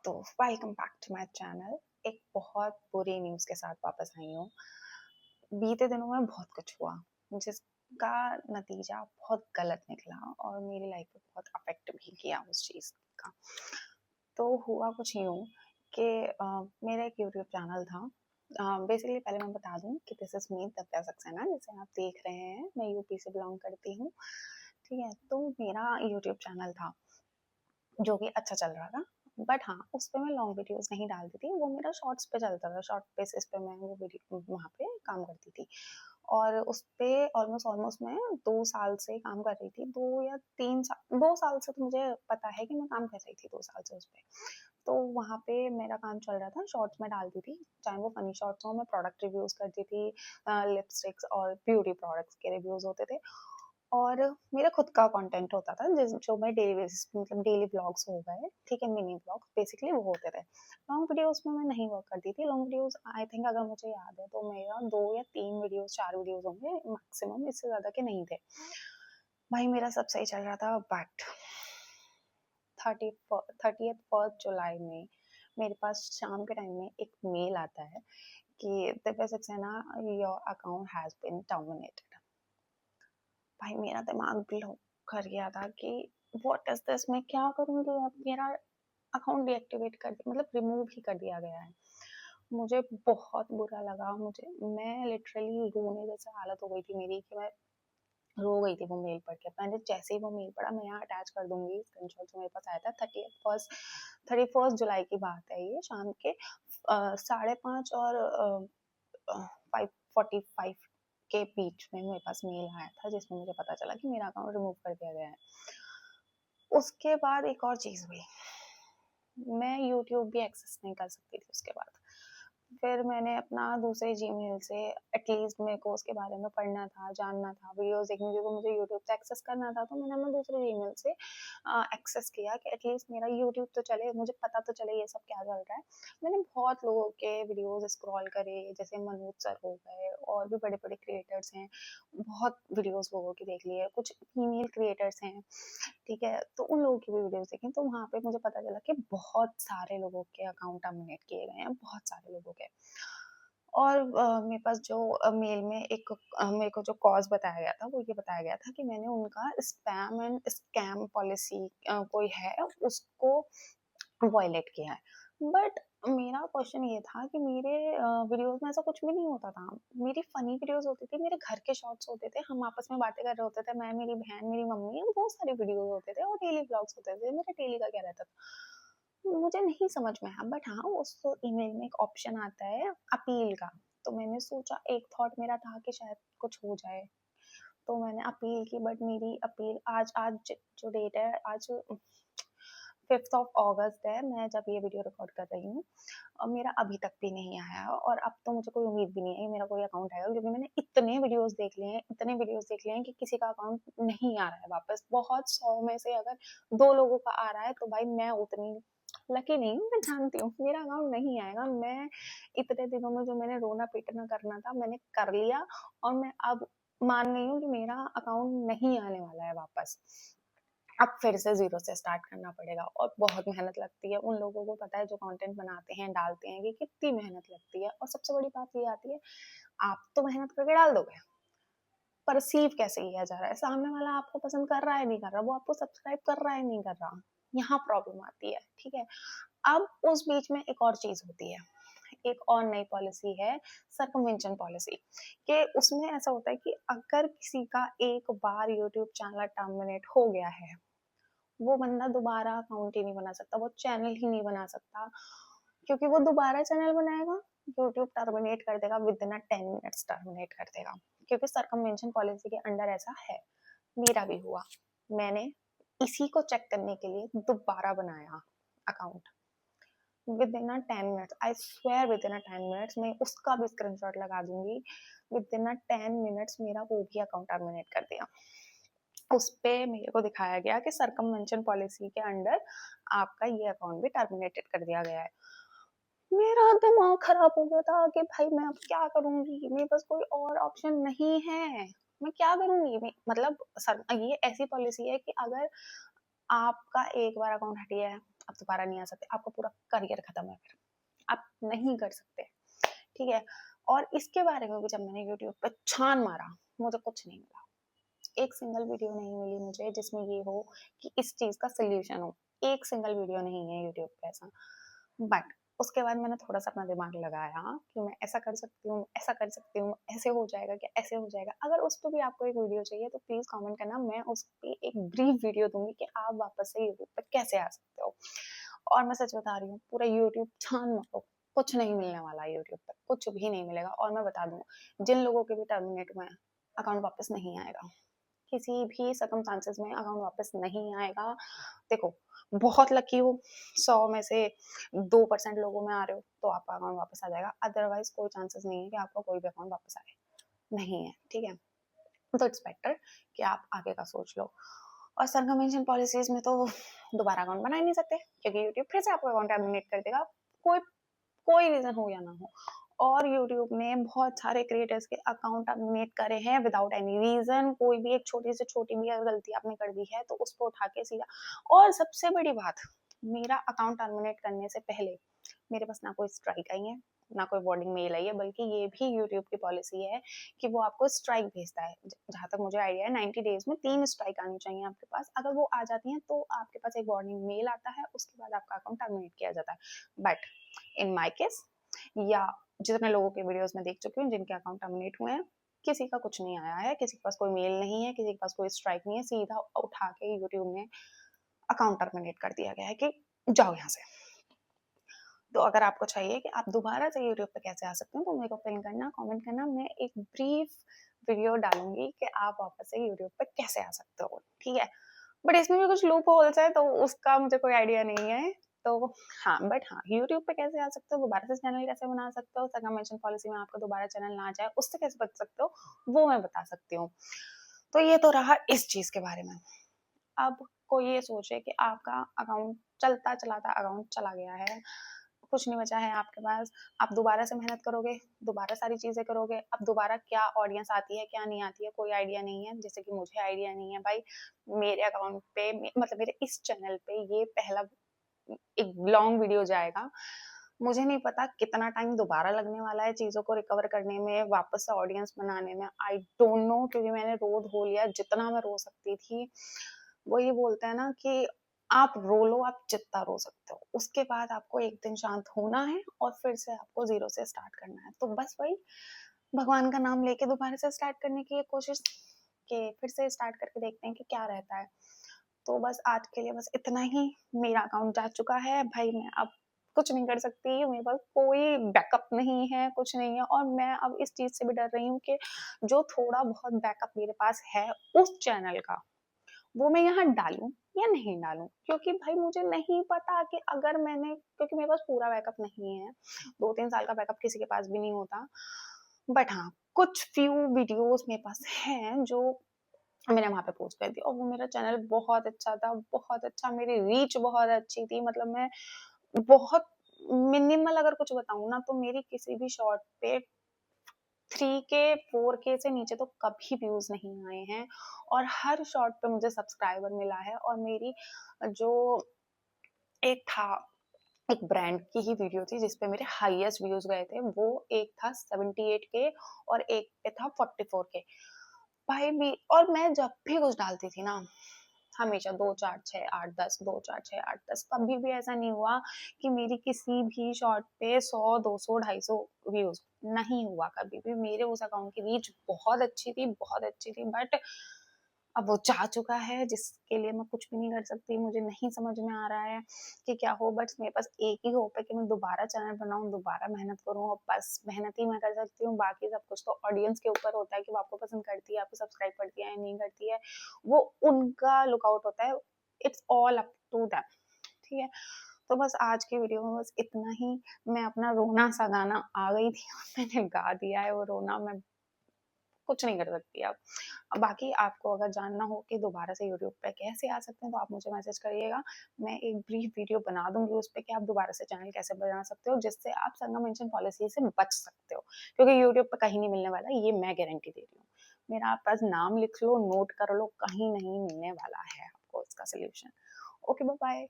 तो welcome back to my channel. एक बहुत बुरी न्यूज़ के साथ वापस आई हूँ। बीते दिनों में बहुत कुछ हुआ जिसका नतीजा बहुत गलत निकला और मेरी लाइफ पे बहुत अफेक्ट भी किया उस चीज़ का। तो हुआ कुछ यूँ कि मेरा एक यूट्यूब चैनल था। बेसिकली पहले मैं बता दूँ कि this is me Divya Saxena, जिसे आप देख रहे हैं। मैं यूपी से बिलोंग करती हूँ, ठीक है। तो मेरा यूट्यूब चैनल था जो कि अच्छा चल रहा था, बट हाँ, उस पे मैं लॉन्ग वीडियोज़ नहीं डालती थी, वो मेरा शॉर्ट्स पे चलता था। शॉर्ट बेसिस पे मैं वो वीडियो वहाँ पे काम करती थी और उस पे ऑलमोस्ट मैं 2 साल से काम कर रही थी। 2 या 3 साल, 2 साल से तो मुझे पता है कि मैं काम कर रही थी 2 साल से उस पे। तो वहाँ पे मेरा काम चल रहा था, शॉर्ट्स मैं डालती थी, चाहे वो फनी शॉर्ट्स हों, मैं प्रोडक्ट रिव्यूज़ करती थी, लिपस्टिक्स और ब्यूटी प्रोडक्ट्स के रिव्यूज़ होते थे। और मेरा खुद का कंटेंट होता था जो मैं डेली बेसिस पे, मतलब डेली व्लॉग्स हो गए, ठीक है, मिनी व्लॉग्स बेसिकली वो होते थे। लॉन्ग वीडियोस में मैं नहीं वर्क करती थी। लॉन्ग वीडियोस आई थिंक, अगर मुझे याद है तो मेरा 2 या 3 वीडियोस, 4 वीडियोस होंगे मैक्सिमम, इससे ज़्यादा के नहीं थे। भाई मेरा सब सही चल रहा था, बट 30th जुलाई में मेरे पास शाम के टाइम में एक मेल आता है कि Divya Saxena, your account has been terminated. भाई मेरा दिमाग ब्लो कर गया था कि व्हाट इज दिस, मैं क्या करूंगी अब। मेरा अकाउंट डीएक्टिवेट कर दिया, मतलब रिमूव ही कर दिया गया है। मुझे बहुत बुरा लगा। मैं लिटरली रोने जैसे हालत हो गई थी मेरी कि मैं रो गई थी वो मेल पढ़ के। मैंने जैसे ही वो मेल पढ़ा, मैं यहाँ अटैच कर दूंगी स्क्रीनशॉट जो मेरे पास आया था। 31 जुलाई की बात है ये, शाम के 5:30 और 5:45 के बीच में मेरे पास मेल आया था, जिसमें मुझे पता चला कि मेरा अकाउंट रिमूव कर दिया गया है। उसके बाद एक और चीज़ हुई, मैं यूट्यूब भी एक्सेस नहीं कर सकती थी उसके बाद। फिर मैंने अपना दूसरे जीमेल से, एटलीस्ट मेरे को उसके बारे में पढ़ना था, जानना था, वीडियोस देखनी थी, तो मुझे यूट्यूब से एक्सेस करना था। तो मैंने अपना दूसरे जीमेल से एक्सेस किया कि एटलीस्ट मेरा यूट्यूब तो चले, मुझे पता तो चले ये सब क्या चल रहा है। मैंने बहुत लोगों के वीडियोस स्क्रॉल करे, जैसे मनोज सर हो गए, और भी बड़े बड़े क्रिएटर्स हैं, बहुत वीडियोस लोगों की देख ली है। कुछ फीमेल क्रिएटर्स हैं, ठीक है, तो उन लोगों की भी वीडियोस देखी। तो वहाँ पे मुझे पता चला कि बहुत सारे लोगों के अकाउंट टर्मिनेट किए गए हैं, बहुत सारे लोगों के। और मेरे पास जो मेल में एक मेरे को जो कॉज बताया गया था, वो ये बताया गया था कि मैंने उनका स्पैम एंड स्कैम पॉलिसी कोई है, उसको वॉयलेट किया है। बट मेरा क्वेश्चन ये था कि मेरे वीडियोस में ऐसा कुछ भी नहीं होता था। मेरी फनी वीडियोस होती थी, मेरे घर के शॉर्ट्स होते थे, हम आपस में बातें कर रहे होते थे, मैं, मेरी बहन, मेरी मम्मी, बहुत सारे वीडियोस होते थे और डेली व्लॉग्स होते थे। मेरा डेली का क्या रहता था, मुझे नहीं समझ में आया। बट हाँ, उस ईमेल में एक ऑप्शन आता है अपील का। तो मैंने सोचा, एक थॉट मेरा था कि शायद कुछ हो जाए, तो मैंने अपील की। बट मेरी अपील आज आज जो डेट है, आज 5 अगस्त है, मैं जब ये वीडियो रिकॉर्ड कर रही हूँ, और मेरा अभी तक भी नहीं आया। और अब तो मुझे कोई उम्मीद भी नहीं है कि मेरा कोई अकाउंट आएगा, क्योंकि मैंने इतने वीडियोस देख लिए हैं, इतने वीडियोस देख लिए हैं कि किसी का अकाउंट नहीं आ रहा है वापस। बहुत 100 में से अगर 2 लोगों का आ रहा है, तो भाई मैं उतनी लकी नहीं हूँ, मैं जानती हूँ मेरा अकाउंट नहीं आएगा। मैं इतने दिनों में जो मैंने रोना पीटना करना था, मैंने कर लिया, और मैं अब मान गई हूँ कि मेरा अकाउंट नहीं आने वाला है वापस। अब फिर से ज़ीरो से स्टार्ट करना पड़ेगा, और बहुत मेहनत लगती है। उन लोगों को पता है जो कंटेंट बनाते हैं, डालते हैं, कि कितनी मेहनत लगती है। और सबसे बड़ी बात ये आती है, आप तो मेहनत करके डाल दोगे, परसीव कैसे किया जा रहा है, सामने वाला आपको पसंद कर रहा है नहीं कर रहा, वो आपको सब्सक्राइब कर रहा है नहीं कर रहा, यहाँ प्रॉब्लम आती है, ठीक है। अब उस बीच में एक और चीज होती है, एक और नई पॉलिसी है, सर्कमवेंशन पॉलिसी। कि उसमें ऐसा होता है कि अगर किसी का एक बार यूट्यूब चैनल टर्मिनेट हो गया है, वो बंदा दोबारा अकाउंट ही नहीं बना सकता, वो चैनल ही नहीं बना सकता, क्योंकि वो दोबारा चैनल बनाएगा, यूट्यूब टर्मिनेट कर देगा, विद इन 10 मिनट्स टर्मिनेट कर देगा, क्योंकि सर्कमवेंशन पॉलिसी के अंडर ऐसा है। मेरा भी हुआ, मैंने इसी को चेक करने के लिए दोबारा बनाया account, with in 10 minutes, I swear with in 10 minutes, मैं उसका भी स्क्रीनशॉट लगा दूंगी। विद इन 10 मिनट्स मेरा वो भी अकाउंट टर्मिनेट कर दिया। उस पे मेरे को दिखाया गया कि सर्कमवेंशन पॉलिसी के अंडर आपका ये अकाउंट भी टर्मिनेटेड कर दिया गया है। मेरा दिमाग खराब हो गया था कि भाई मैं अब क्या करूंगी, मेरे पास कोई और ऑप्शन नहीं है, मैं क्या करूंगी। मतलब ये ऐसी पॉलिसी है कि अगर आपका एक बार अकाउंट हट गया है, आप दोबारा नहीं आ सकते, आपका पूरा करियर खत्म है, फिर आप नहीं कर सकते, ठीक है। और इसके बारे में भी जब मैंने यूट्यूब पे छान मारा, मुझे कुछ नहीं मिला, एक सिंगल वीडियो नहीं मिली मुझे जिसमें ये हो कि इस चीज का सोल्यूशन हो, एक सिंगल वीडियो नहीं है यूट्यूब पे ऐसा। बट उसके बाद मैंने थोड़ा सा अपना दिमाग लगाया कि मैं ऐसा कर सकती हूँ, ऐसा कर सकती हूँ, ऐसे हो जाएगा क्या, ऐसे हो जाएगा। अगर उस पर भी आपको एक वीडियो चाहिए तो प्लीज कमेंट करना, मैं उस पर एक ब्रीफ वीडियो दूंगी कि आप वापस से यूट्यूब पर कैसे आ सकते हो। और मैं सच बता रही हूँ, पूरा यूट्यूब छान मारो, कुछ नहीं मिलने वाला यूट्यूब पर, कुछ भी नहीं मिलेगा। और मैं बता दूँ, जिन लोगों के भी टर्मिनेट हुए हैं, अकाउंट वापस नहीं आएगा, किसी भी सर्कमस्टांसेस में अकाउंट वापस नहीं आएगा। देखो, बहुत लकी हो, 100 में से 2% लोगों में आ रहे हो तो आपका अकाउंट वापस आ जाएगा, अदरवाइज कोई चांसेस नहीं है कि आपका कोई भी अकाउंट वापस आए, नहीं है, ठीक है। तो इट्स बेटर कि आप आगे का सोच लो। और सर्कमवेंशन पॉलिसीज में तो दोबारा अकाउंट बना ही नहीं सकते, क्योंकि यूट्यूब फिर से आपका अकाउंट टर्मिनेट कर देगा, कोई कोई रीजन हो या ना हो। और यूट्यूब ने बहुत सारे क्रिएटर्स के अकाउंट टर्मिनेट करे हैं विदाउट एनी रीजन, कोई भी एक छोटी से छोटी भी अगर गलती आपने कर दी है तो उसको उठा के सीधा। और सबसे बड़ी बात, मेरा अकाउंट टर्मिनेट करने से पहले मेरे पास ना कोई स्ट्राइक आई है, ना कोई वार्निंग मेल आई है, बल्कि ये भी यूट्यूब की पॉलिसी है कि वो आपको स्ट्राइक भेजता है। जहां तक मुझे आइडिया है 90 डेज में 3 स्ट्राइक आनी चाहिए आपके पास, अगर वो आ जाती हैं तो आपके पास एक वार्निंग मेल आता है, उसके बाद आपका अकाउंट टर्मिनेट किया जाता है। बट इन माई केस, या जितने लोगों के वीडियोस में देख चुकी हूँ जिनके अकाउंट टर्मिनेट हुए हैं, किसी का कुछ नहीं आया है, किसी के पास कोई मेल नहीं है, किसी के पास कोई स्ट्राइक नहीं है, सीधा उठा के यूट्यूब ने अकाउंट टर्मिनेट कर दिया गया है कि जाओ यहाँ से। तो अगर आपको चाहिए कि आप दोबारा से यूट्यूब पे कैसे आ सकते हैं तो मेरे को पिन करना, कमेंट करना, मैं एक ब्रीफ वीडियो डालूंगी कि आप वापस से यूट्यूब पे कैसे आ सकते हो, ठीक है। बट इसमें भी कुछ लूप होल्स है तो उसका मुझे कोई आइडिया नहीं है। तो हाँ, बट हाँ, यूट्यूब पे कैसे आ सकते हो, दोबारा से चैनल कैसे बना सकते हो, सर्कमवेंशन पॉलिसी में आपका दोबारा चैनल ना जाए उससे कैसे बच सकते हो, वो मैं बता सकती हूँ। तो ये तो रहा इस चीज के बारे में। अब कोई ये सोचे कि आपका अकाउंट चलता चलाता अकाउंट चला गया है, कुछ नहीं बचा है आपके पास, आप दोबारा से मेहनत करोगे, दोबारा सारी चीजें करोगे, अब दोबारा क्या ऑडियंस आती है क्या नहीं आती है कोई आइडिया नहीं है, जैसे कि मुझे आइडिया नहीं है भाई। मेरे अकाउंट पे मतलब मेरे इस चैनल पे ये पहला एक लॉन्ग वीडियो जाएगा, मुझे नहीं पता कितना टाइम दोबारा लगने वाला है चीजों को रिकवर करने में, वापस से ऑडियंस बनाने में, आई डोंट नो, क्योंकि मैंने रो धो लिया जितना मैं रो सकती थी। वो ये बोलते हैं ना कि आप रो लो, आप जितना रो सकते हो, उसके बाद आपको एक दिन शांत होना है और फिर से आपको जीरो से स्टार्ट करना है। तो बस वही भगवान का नाम लेके दोबारा से स्टार्ट करने की कोशिश, कि फिर से स्टार्ट करके देखते हैं कि क्या रहता है। तो बस आज के लिए बस इतना ही। मेरा अकाउंट जा चुका है भाई, मैं अब कुछ नहीं कर सकती, मेरे पास कोई बैकअप नहीं है, कुछ नहीं है। और मैं अब इस चीज से भी डर रही हूँ कि जो थोड़ा बहुत बैकअप मेरे पास है उस चैनल का, वो मैं यहाँ डालूं या नहीं डालूं, क्योंकि भाई मुझे नहीं पता कि अगर मैंने, क्योंकि मेरे पास पूरा बैकअप नहीं है, 2-3 साल का बैकअप किसी के पास भी नहीं होता। बट हाँ, कुछ फ्यू वीडियोस मेरे पास हैं जो मैंने वहां पे पोस्ट कर दी, और वो मेरा चैनल बहुत अच्छा था, बहुत अच्छा, मेरी रीच बहुत अच्छी थी, मतलब मैं बहुत मिनिमल अगर कुछ बताऊं ना तो मेरी किसी भी शॉर्ट पे 3K 4K से नीचे तो कभी व्यूज नहीं आए हैं, और हर शॉर्ट पे मुझे सब्सक्राइबर मिला है। और मेरी जो एक था, एक ब्रांड की ही वीडियो थी जिसपे मेरे हाईएस्ट व्यूज गए थे, वो एक था 78K और एक पे था 44K भाई भी। और मैं जब भी कुछ डालती थी ना, हमेशा 2 4 6 8 10, 2 4 6 8 10, कभी भी ऐसा नहीं हुआ कि मेरी किसी भी शॉर्ट पे 100 200 250 व्यूज, नहीं हुआ कभी भी। मेरे उस अकाउंट की रीच बहुत अच्छी थी, बहुत अच्छी थी, बट अब वो जा चुका है जिसके लिए मैं कुछ भी नहीं कर सकती। मुझे नहीं समझ में आ रहा है कि क्या हो, बट मेरे पास एक ही होप है कि मैं दोबारा चैनल बनाऊं, दोबारा मेहनत करूं, और बस मेहनत ही मैं कर सकती हूँ। बाकी सब कुछ तो ऑडियंस के ऊपर होता है कि वो आपको पसंद करती है, आपको सब्सक्राइब करती है या नहीं करती है, वो उनका लुकआउट होता है। It's all up to them, ठीक है। तो बस आज की वीडियो में बस इतना ही। मैं अपना रोना सा गाना आ गई थी और मैंने गा दिया है वो रोना, मैं कुछ नहीं कर सकती अब। बाकी आपको अगर जानना हो कि दोबारा से यूट्यूब पे कैसे आ सकते हैं तो आप मुझे मैसेज करिएगा, मैं एक ब्रीफ वीडियो बना दूंगी उस पे कि आप दोबारा से चैनल कैसे बना सकते हो जिससे आप सर्कमवेंशन पॉलिसी से बच सकते हो, क्योंकि यूट्यूब पे कहीं नहीं मिलने वाला, ये मैं गारंटी दे रही हूँ। मेरा आप पास नाम लिख लो, नोट कर लो, कहीं नहीं मिलने वाला है आपको इसका सोल्यूशन। Okay, bye bye.